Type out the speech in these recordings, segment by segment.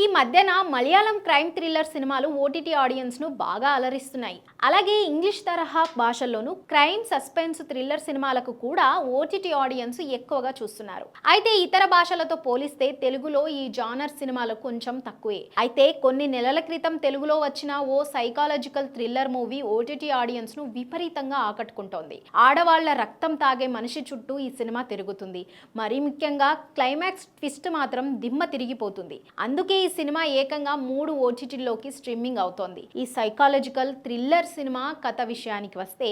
ఈ మధ్యన Malayalam crime thriller సినిమాలు ఓటీటీ ఆడియన్స్ ను బాగా అలరిస్తున్నాయి. అలాగే ఇంగ్లీష్ తరహా భాషల్లోనూ క్రైమ్ సస్పెన్స్ థ్రిల్లర్ సినిమాలకు కూడా ఓటీటీ ఆడియన్స్ ఎక్కువగా చూస్తున్నారు. అయితే ఇతర భాషలతో పోలిస్తే తెలుగులో ఈ జానర్ సినిమాలు కొంచెం తక్కువే. అయితే కొన్ని నెలల క్రితం తెలుగులో వచ్చిన ఓ psychological thriller movie OTT audience ను విపరీతంగా ఆకట్టుకుంటోంది. ఆడవాళ్ల రక్తం తాగే మనిషి చుట్టూ ఈ సినిమా తిరుగుతుంది. మరీ ముఖ్యంగా క్లైమాక్స్ ట్విస్ట్ మాత్రం దిమ్మ తిరిగిపోతుంది. అందుకే ఈ సినిమా ఏకంగా 3 ఓటీటీల్లోకి స్ట్రీమింగ్ అవుతోంది. ఈ సైకాలజికల్ థ్రిల్లర్ సినిమా కథ విషయానికి వస్తే,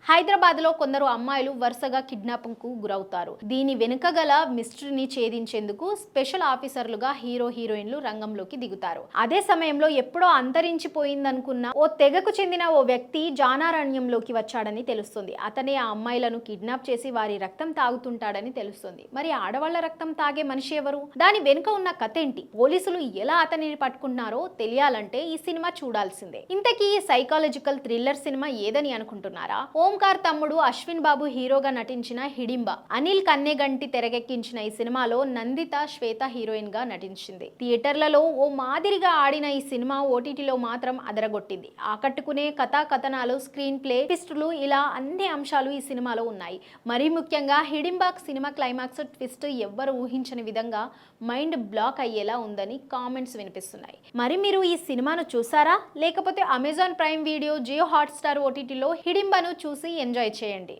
హైదరాబాద్ లో కొందరు అమ్మాయిలు వరుసగా కిడ్నాపింగ్ కు గురవుతారు. దీని వెనుక గల మిస్టరీని ఛేదించేందుకు స్పెషల్ ఆఫీసర్లుగా హీరో హీరోయిన్లు రంగంలోకి దిగుతారు. అదే సమయంలో ఎప్పుడో అంతరించిపోయిందనుకున్న ఓ తెగకు చెందిన ఓ వ్యక్తి జానారణ్యంలోకి వచ్చాడని తెలుస్తుంది. అతనే ఆ అమ్మాయిలను కిడ్నాప్ చేసి వారి రక్తం తాగుతుంటాడని తెలుస్తుంది. మరి ఆడవాళ్ల రక్తం తాగే మనిషి ఎవరు? దాని వెనుక ఉన్న కథ ఏంటి? పోలీసులు ఎలా అతనిని పట్టుకున్నారో తెలియాలంటే ఈ సినిమా చూడాల్సిందే. ఇంతకీ ఈ సైకాలజికల్ థ్రిల్లర్ సినిమా ఏదని అనుకుంటున్నారా? ఓంకార్ తమ్ముడు అశ్విన్ బాబు హీరోగా నటించిన హిడింబ, అనిల్ కన్నెగంటి తెరకెక్కించిన ఈ సినిమాలో నందిత శ్వేత హీరోయిన్ గా నటించింది. థియేటర్లలో ఓ మాదిరిగా ఆడిన ఈ సినిమా ఓటీటీలో మాత్రం అదరగొట్టింది. ఆకట్టుకునే కథా కథనాలు, స్క్రీన్ ప్లే, ట్విస్టులు ఇలా అన్ని అంశాలు ఈ సినిమాలో ఉన్నాయి. మరీ ముఖ్యంగా హిడింబా సినిమా క్లైమాక్స్ ట్విస్ట్ ఎవ్వరు ఊహించని విధంగా మైండ్ బ్లాక్ అయ్యేలా ఉందని కామెంట్స్ వినిపిస్తున్నాయి. మరి మీరు ఈ సినిమాను చూసారా? లేకపోతే Amazon Prime video, Jio Hotstar ఓటీటీలో హిడింబాను చూసి ఎంజాయ్ చేయండి.